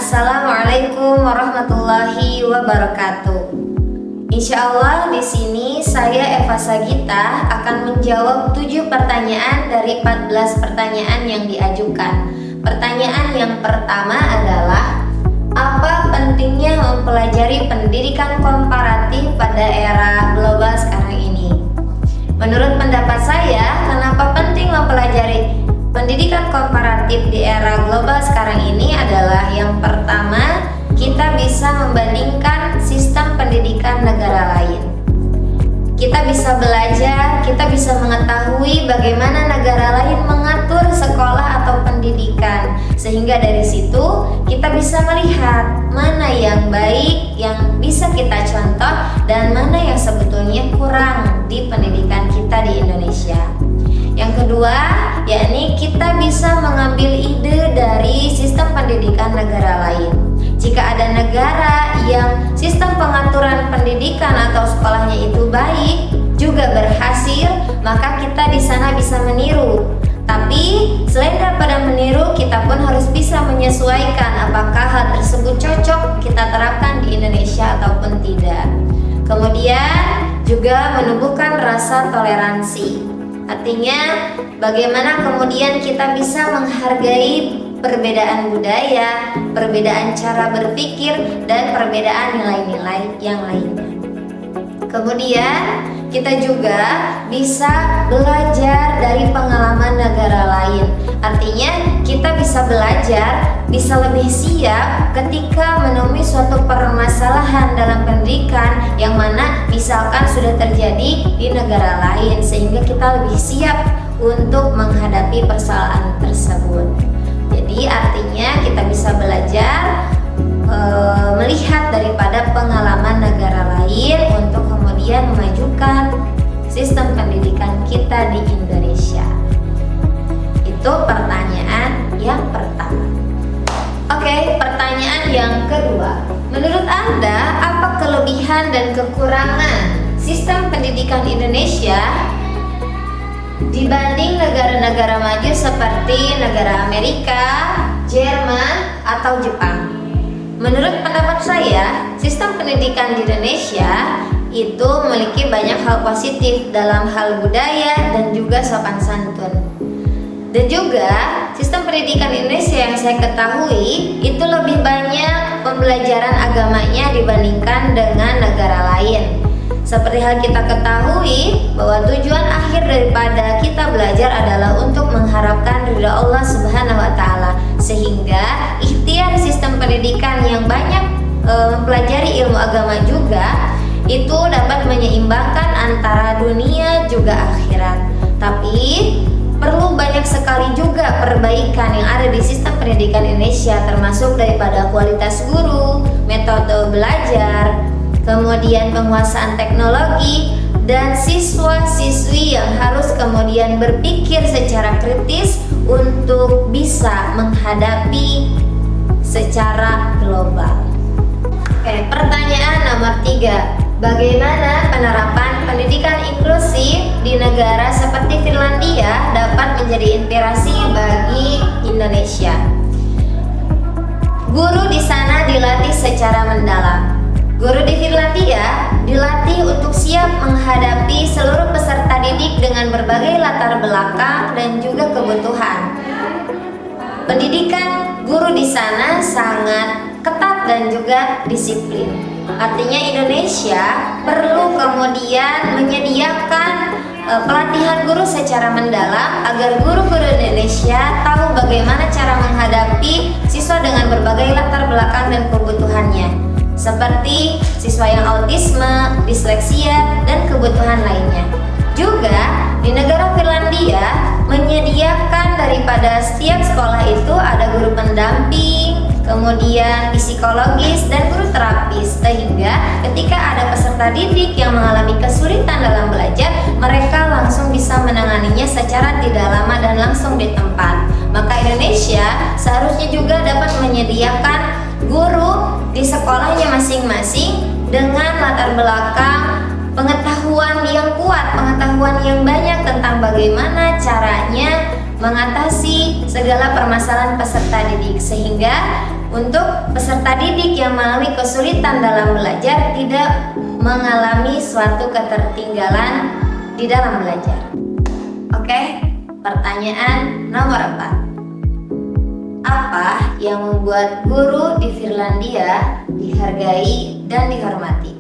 Assalamualaikum warahmatullahi wabarakatuh. Insya Allah di sini saya Eva Sagita akan menjawab 7 pertanyaan dari 14 pertanyaan yang diajukan. Pertanyaan yang pertama adalah, apa pentingnya mempelajari pendidikan komparatif pada era global sekarang ini? Menurut pendapat saya, kenapa penting mempelajari pendidikan komparatif di era global sekarang ini adalah yang pertama, kita bisa membandingkan sistem pendidikan negara lain. Kita bisa belajar, kita bisa mengetahui bagaimana negara lain mengatur sekolah atau pendidikan. Sehingga dari situ kita bisa melihat mana yang baik, yang bisa kita contoh, dan mana yang sebetulnya kurang di pendidikan kita di Indonesia. Yang kedua, yakni kita bisa mengambil ide dari sistem pendidikan negara lain. Jika ada negara yang sistem pengaturan pendidikan atau sekolahnya itu baik, juga berhasil, maka kita di sana bisa meniru. Tapi selain daripada meniru, kita pun harus bisa menyesuaikan apakah hal tersebut cocok kita terapkan di Indonesia ataupun tidak. Kemudian juga menumbuhkan rasa toleransi. Artinya bagaimana kemudian kita bisa menghargai perbedaan budaya, perbedaan cara berpikir, dan perbedaan nilai-nilai yang lainnya. Kemudian kita juga bisa belajar dari pengalaman negara lain. Artinya kita bisa belajar, bisa lebih siap ketika menemui suatu permasalahan dalam pendidikan yang mana misalkan sudah terjadi di negara lain, sehingga kita lebih siap untuk menghadapi persoalan tersebut. Jadi artinya kita bisa belajar melihat daripada pengalaman negara lain untuk kemudian memajukan sistem pendidikan kita di Indonesia. Itu pertanyaan yang pertama. Oke, pertanyaan yang kedua. Menurut Anda, apa kelebihan dan kekurangan sistem pendidikan Indonesia dibanding negara-negara maju seperti negara Amerika, Jerman, atau Jepang? Menurut pendapat saya, sistem pendidikan di Indonesia itu memiliki banyak hal positif dalam hal budaya dan juga sopan santun. Dan juga sistem pendidikan Indonesia yang saya ketahui itu lebih banyak pembelajaran agamanya dibandingkan dengan negara lain. Seperti hal kita ketahui bahwa tujuan akhir daripada kita belajar adalah untuk mengharapkan ridha Allah Subhanahu wa Ta'ala, sehingga ikhtiar sistem pendidikan yang banyak mempelajari ilmu agama juga itu dapat menyeimbangkan antara dunia juga akhirat. Tapi perlu banyak sekali juga perbaikan yang ada di sistem pendidikan Indonesia, termasuk daripada kualitas guru, metode belajar, kemudian penguasaan teknologi, dan siswa-siswi yang harus kemudian berpikir secara kritis untuk bisa menghadapi secara global. Oke, pertanyaan nomor 3. Bagaimana penerapan pendidikan inklusif di negara seperti Finlandia dapat menjadi inspirasi bagi Indonesia? Guru di sana dilatih secara mendalam. Guru di Finlandia dilatih untuk siap menghadapi seluruh peserta didik dengan berbagai latar belakang dan juga kebutuhan. Pendidikan guru di sana sangat ketat dan juga disiplin. Artinya Indonesia perlu kemudian menyediakan pelatihan guru secara mendalam agar guru-guru Indonesia tahu bagaimana cara menghadapi siswa dengan berbagai latar belakang dan kebutuhannya, seperti siswa yang autisme, disleksia, dan kebutuhan lainnya. Juga di negara Finlandia menyediakan daripada setiap sekolah itu ada guru pendamping, kemudian psikologis, dan guru terapis, sehingga ketika ada peserta didik yang mengalami kesulitan dalam belajar, mereka langsung bisa menanganinya secara tidak lama dan langsung di tempat. Maka Indonesia seharusnya juga dapat menyediakan guru di sekolahnya masing-masing dengan latar belakang pengetahuan yang kuat, pengetahuan yang banyak tentang bagaimana caranya mengatasi segala permasalahan peserta didik, sehingga untuk peserta didik yang mengalami kesulitan dalam belajar tidak mengalami suatu ketertinggalan di dalam belajar. Oke, pertanyaan nomor 4. Apa yang membuat guru di Finlandia dihargai dan dihormati?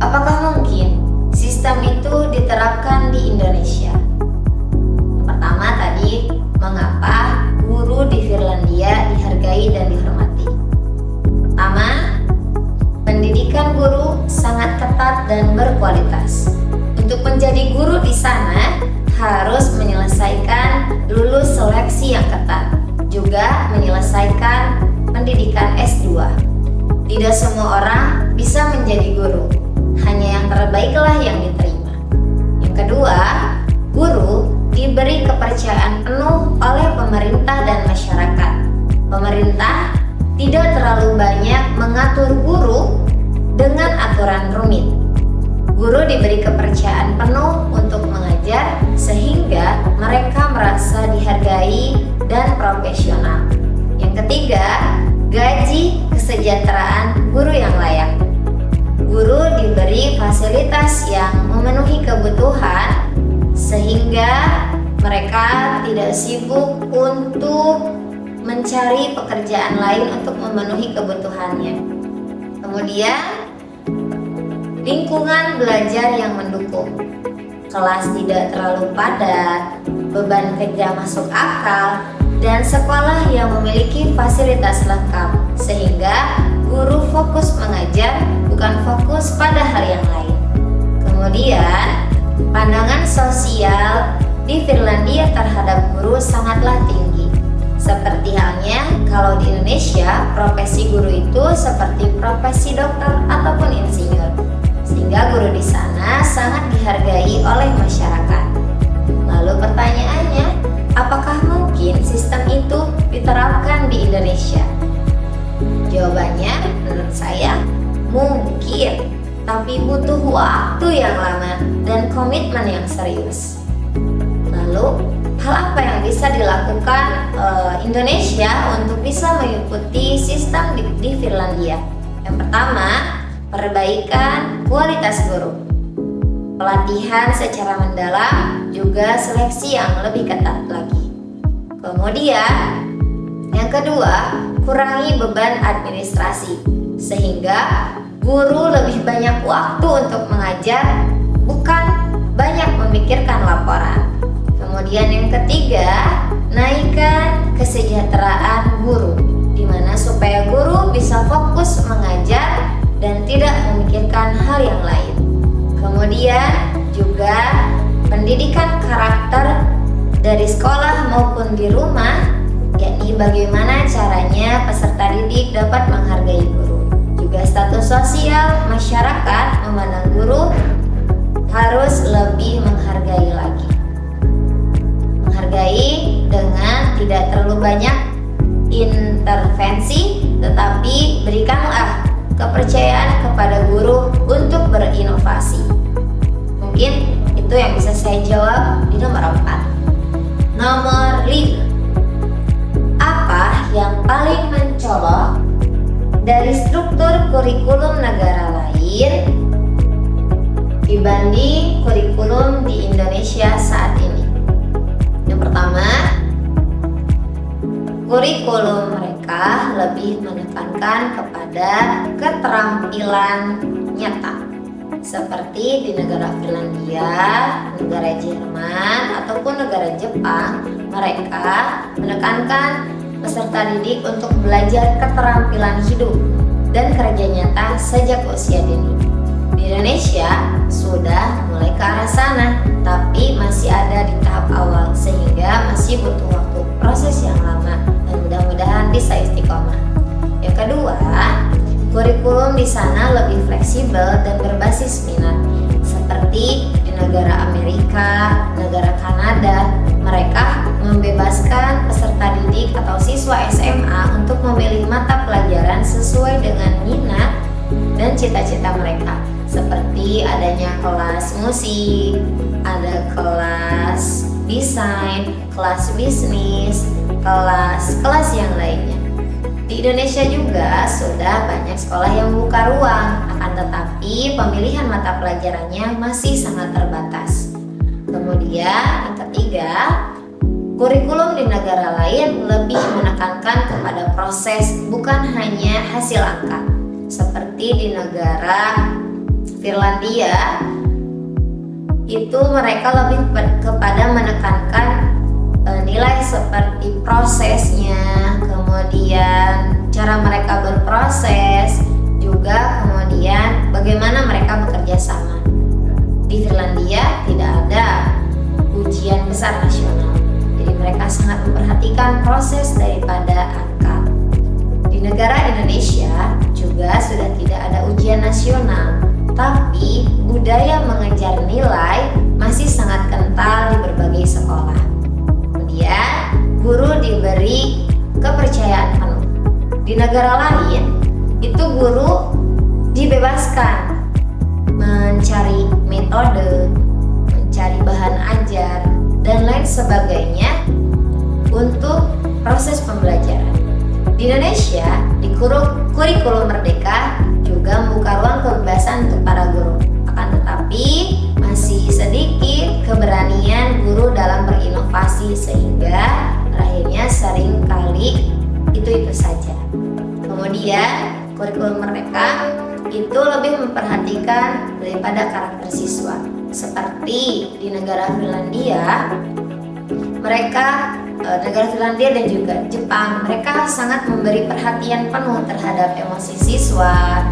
Apakah mungkin sistem itu diterapkan di Indonesia? Yang pertama tadi, mengapa guru di Finlandia dihargai dan dihormati? Pertama, pendidikan guru sangat ketat dan berkualitas. Untuk menjadi guru di sana harus menyelesaikan lulus seleksi yang ketat, juga menyelesaikan pendidikan S2. Tidak semua orang bisa menjadi guru, hanya yang terbaiklah yang diterima. Yang kedua, guru diberi kepercayaan penuh oleh pemerintah dan masyarakat. Pemerintah tidak terlalu banyak mengatur guru dengan aturan rumit. Guru diberi kepercayaan penuh untuk mengajar sehingga mereka merasa dihargai dan profesional. Yang ketiga, gaji kesejahteraan guru yang layak. Guru diberi fasilitas yang memenuhi kebutuhan sehingga mereka tidak sibuk untuk mencari pekerjaan lain untuk memenuhi kebutuhannya. Kemudian, lingkungan belajar yang mendukung. Kelas tidak terlalu padat, beban kerja masuk akal, dan sekolah yang memiliki fasilitas lengkap sehingga guru fokus mengajar, bukan fokus pada hal yang lain. Kemudian, pandangan sosial di Finlandia terhadap guru sangatlah tinggi. Seperti halnya kalau di Indonesia, profesi guru itu seperti profesi dokter ataupun insinyur. Sehingga guru di sana sangat dihargai oleh masyarakat. Lalu pertanyaannya, apakah mungkin sistem itu diterapkan di Indonesia? Jawabannya menurut saya mungkin, tapi butuh waktu yang lama dan komitmen yang serius. Lalu, hal apa yang bisa dilakukan Indonesia untuk bisa mengikuti sistem di Finlandia? Yang pertama, perbaikan kualitas guru, pelatihan secara mendalam, juga seleksi yang lebih ketat lagi. Kemudian, yang kedua, kurangi beban administrasi sehingga guru lebih banyak waktu untuk mengajar, bukan banyak memikirkan laporan. Kemudian yang ketiga, naikkan kesejahteraan guru, di mana supaya guru bisa fokus mengajar dan tidak memikirkan hal yang lain. Kemudian juga pendidikan karakter dari sekolah maupun di rumah, yakni bagaimana caranya peserta didik dapat menghargai guru. Juga status sosial masyarakat memandang guru harus lebih menghargai lagi. Menghargai dengan tidak terlalu banyak intervensi, tetapi berikanlah kepercayaan kepada guru untuk berinovasi. Mungkin itu yang bisa saya jawab di nomor 4. Nomor 5. Apa yang paling mencolok dari struktur kurikulum negara lain dibanding kurikulum di Indonesia saat ini? Yang pertama, kurikulum mereka lebih menekankan kepada keterampilan nyata, seperti di negara Finlandia, negara Jerman, ataupun negara Jepang. Mereka menekankan peserta didik untuk belajar keterampilan hidup dan kerja nyata sejak usia dini. Di Indonesia sudah mulai ke arah sana, tapi masih ada di tahap awal sehingga masih butuh waktu proses yang lama, dan mudah-mudahan bisa istiqomah. Yang kedua, kurikulum di sana lebih fleksibel dan berbasis minat. Seperti di negara Amerika, negara Kanada, mereka membebaskan peserta didik atau siswa SMA untuk memilih mata pelajaran sesuai dengan minat dan cita-cita mereka. Seperti adanya kelas musik, ada kelas desain, kelas bisnis, kelas yang lainnya. Di Indonesia juga sudah banyak sekolah yang membuka ruang, akan tetapi pemilihan mata pelajarannya masih sangat terbatas. Kemudian yang ketiga, kurikulum di negara lain lebih menekankan kepada proses, bukan hanya hasil angka. Seperti di negara Finlandia, itu mereka lebih kepada menekankan nilai seperti prosesnya, kemudian cara mereka berproses, juga kemudian bagaimana mereka bekerja sama. Di Finlandia tidak ada ujian besar nasional, jadi mereka sangat memperhatikan proses daripada angka. Di negara Indonesia juga sudah tidak ada ujian nasional, tapi budaya mengejar nilai masih sangat kental di berbagai sekolah. Kemudian guru diberi kepercayaan penuh. Di negara lain itu guru dibebaskan mencari metode, mencari bahan ajar, dan lain sebagainya untuk proses pembelajaran. Di Indonesia, di kurikulum Merdeka juga membuka ruang kebebasan untuk para guru. Akan tetapi masih sedikit keberanian guru dalam berinovasi, sehingga akhirnya sering kali itu saja. Kemudian kurikulum Merdeka itu lebih memperhatikan daripada karakter siswa. Seperti di negara Finlandia, negara Finlandia dan juga Jepang, mereka sangat memberi perhatian penuh terhadap emosi siswa,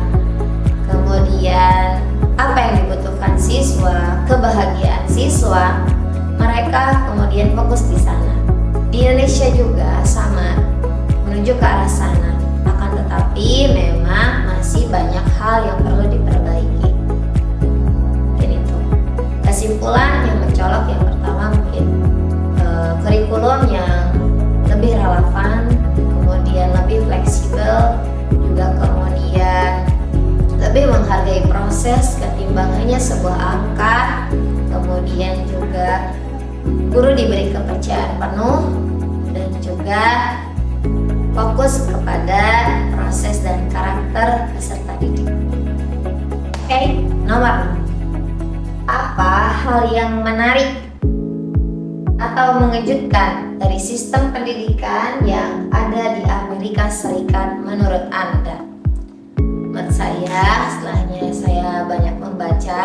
kemudian apa yang dibutuhkan siswa, kebahagiaan siswa, mereka kemudian fokus di sana. Di Indonesia juga sama, menuju ke arah sana, akan tetapi memang masih banyak hal yang perlu diperbaiki. Mungkin itu kesimpulan yang mencolok. Yang pertama mungkin kurikulum yang lebih relevan, kemudian lebih fleksibel, juga kemudian lebih menghargai proses ketimbang hanya sebuah angka. Kemudian juga guru diberi kepercayaan penuh dan juga fokus kepada proses dan karakter peserta didik. Oke, nomor 6. Apa hal yang menarik atau mengejutkan dari sistem pendidikan yang ada di Amerika Serikat menurut Anda? Menurut saya, setelahnya saya banyak membaca,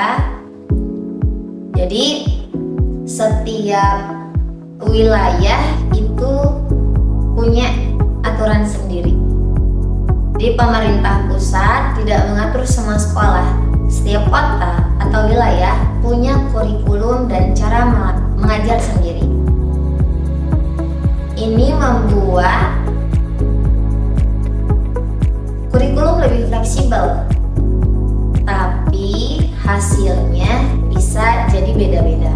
jadi setiap wilayah itu punya aturan sendiri. Di pemerintah pusat tidak mengatur semua sekolah. Setiap kota atau wilayah punya kurikulum dan cara mengajar sendiri. Ini membuat kurikulum lebih fleksibel, tapi hasilnya bisa jadi beda-beda.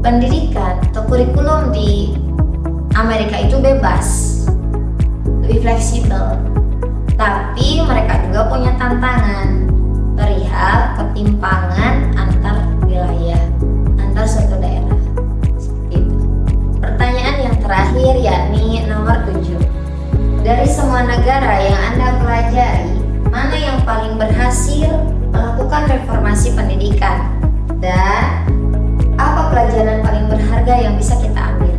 Pendidikan atau kurikulum di Amerika itu bebas, lebih fleksibel, tapi mereka juga punya tantangan perihal ketimpangan antar wilayah, antar suatu daerah. Seperti itu. Pertanyaan yang terakhir yakni nomor 7. Dari semua negara yang Anda pelajari, mana yang paling berhasil melakukan reformasi pendidikan? Dan apa pelajaran paling berharga yang bisa kita ambil?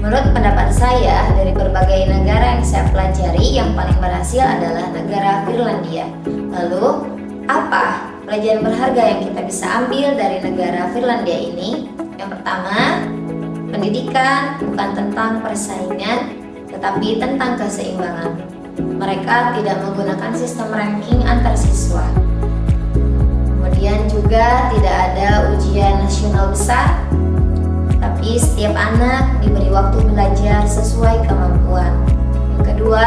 Menurut pendapat saya, dari berbagai negara yang saya pelajari, yang paling berhasil adalah negara Finlandia. Lalu, apa pelajaran berharga yang kita bisa ambil dari negara Finlandia ini? Yang pertama, pendidikan bukan tentang persaingan, tetapi tentang keseimbangan. Mereka tidak menggunakan sistem ranking antar siswa. Kemudian juga tidak ada ujian nasional besar, tapi setiap anak diberi waktu belajar sesuai kemampuan. Yang kedua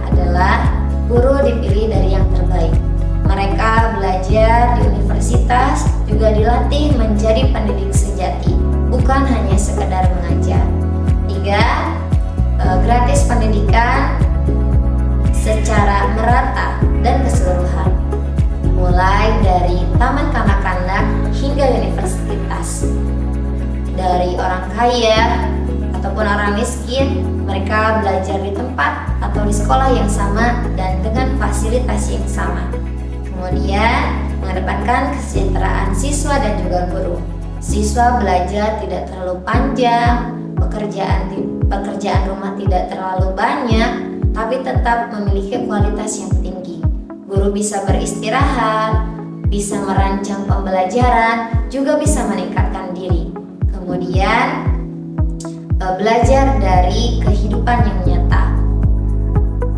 adalah guru dipilih dari yang terbaik. Mereka belajar di universitas, juga dilatih menjadi pendidik sejati, bukan hanya sekedar mengajar. 3. Gratis pendidikan secara merata dan keseluruhan, mulai dari taman kanak-kanak hingga universitas. Dari orang kaya ataupun orang miskin, mereka belajar di tempat atau di sekolah yang sama dan dengan fasilitas yang sama. Kemudian, mengedepankan kesejahteraan siswa dan juga guru. Siswa belajar tidak terlalu panjang, pekerjaan rumah tidak terlalu banyak, tapi tetap memiliki kualitas yang tinggi. Guru bisa beristirahat, bisa merancang pembelajaran, juga bisa meningkatkan diri. Kemudian, belajar dari kehidupan yang nyata.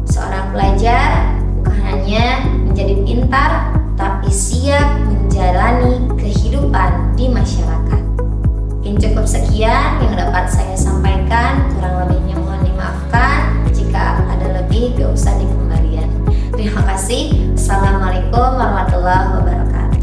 Seorang pelajar bukan hanya menjadi pintar, tapi siap menjalani kehidupan di masyarakat. Mungkin cukup sekian yang dapat saya sampaikan, kurang lebihnya mohon dimaafkan. Jika ada lebih, gak usah dikembalikan. Terima kasih. Assalamualaikum warahmatullahi wabarakatuh.